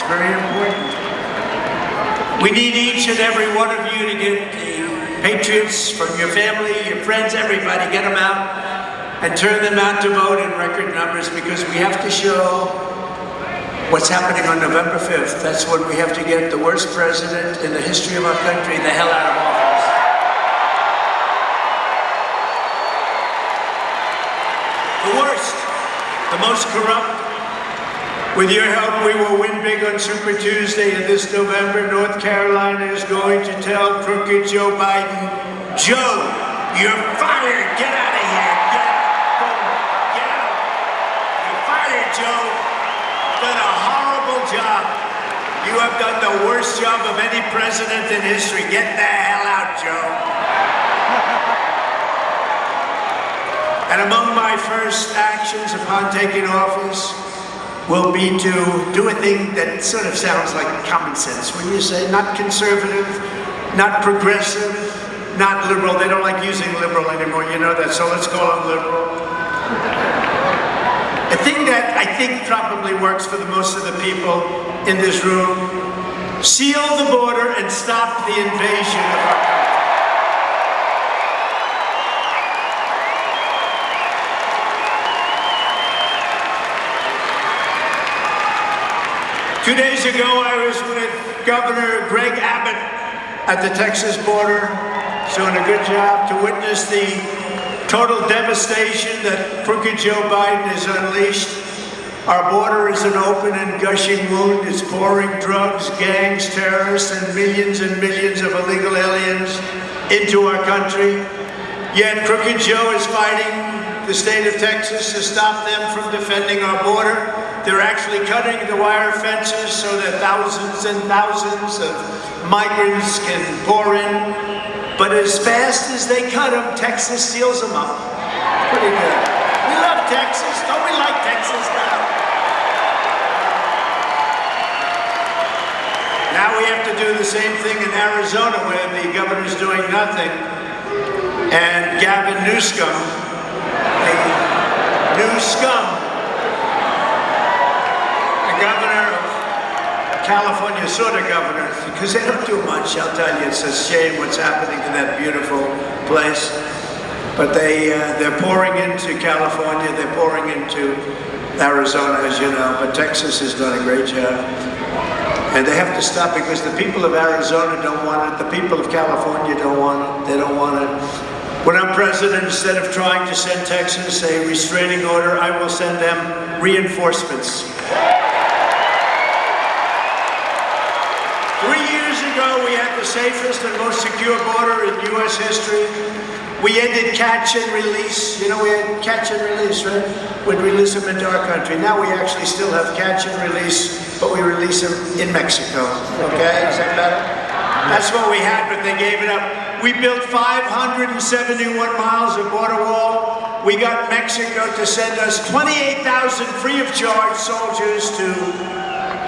very important. We need each and every one of you to get the patriots from your family, your friends, everybody, get them out and turn them out to vote in record numbers, because we have to show what's happening on November 5th. That's when we have to get the worst president in the history of our country the hell out of office. The worst, the most corrupt. With your help, we will win big on Super Tuesday, and this November, North Carolina is going to tell crooked Joe Biden, Joe, you're fired. Get out of here. Get out. Boom. Get out. You're fired, Joe. You've done a horrible job. You have done the worst job of any president in history. Get the hell out, Joe. And among my first actions upon taking office will be to do a thing that sort of sounds like common sense. When you say not conservative, not progressive, not liberal. They don't like using liberal anymore, you know that, so let's call them liberal. A thing that I think probably works for the most of the people in this room: seal the border and stop the invasion of our country. 2 days ago, I was with Governor Greg Abbott at the Texas border, doing a good job to witness the total devastation that crooked Joe Biden has unleashed. Our border is an open and gushing wound. It's pouring drugs, gangs, terrorists, and millions of illegal aliens into our country. Yet crooked Joe is fighting the state of Texas to stop them from defending our border. They're actually cutting the wire fences so that thousands and thousands of migrants can pour in. But as fast as they cut them, Texas seals them up. Pretty good. We love Texas. Don't we like Texas now? Now we have to do the same thing in Arizona, where the governor's doing nothing. And Gavin Newsom, the new scum, governor of California, sort of governor, because they don't do much. I'll tell you, it's a shame what's happening to that beautiful place. But they're pouring into California, they're pouring into Arizona, as you know, but Texas has done a great job. And they have to stop, because the people of Arizona don't want it, the people of California don't want it, they don't want it. When I'm president, instead of trying to send Texas a restraining order, I will send them reinforcements. 3 years ago, we had the safest and most secure border in U.S. history. We ended catch and release. You know, we had catch and release, right? We'd release them into our country. Now we actually still have catch and release, but we release them in Mexico. Okay, is that better? That's what we had, but they gave it up. We built 571 miles of border wall. We got Mexico to send us 28,000 free of charge soldiers to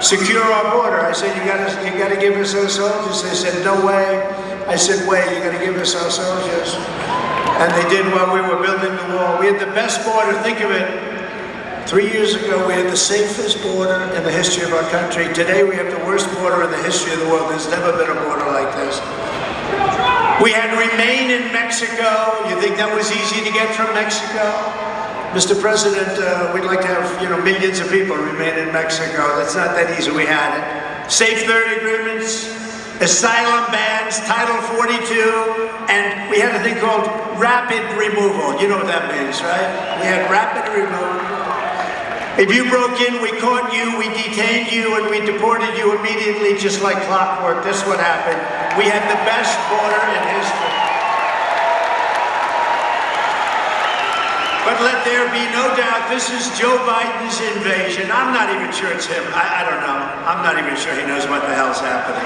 secure our border. I said, you gotta give us our soldiers. They said, no way. I said, wait, you gotta give us our soldiers. And they did while we were building the wall. We had the best border, think of it. 3 years ago, we had the safest border in the history of our country. Today, we have the worst border in the history of the world. There's never been a border like this. We had remain in Mexico. You think that was easy to get from Mexico? Mr. President, we'd like to have, millions of people remain in Mexico. That's not that easy. We had it. Safe third agreements, asylum bans, Title 42, and we had a thing called rapid removal. You know what that means, right? We had rapid removal. If you broke in, we caught you, we detained you, and we deported you immediately, just like clockwork. That's what happened. We had the best border in history. But let there be no doubt, this is Joe Biden's invasion. I'm not even sure it's him. I don't know. I'm not even sure he knows what the hell's happening.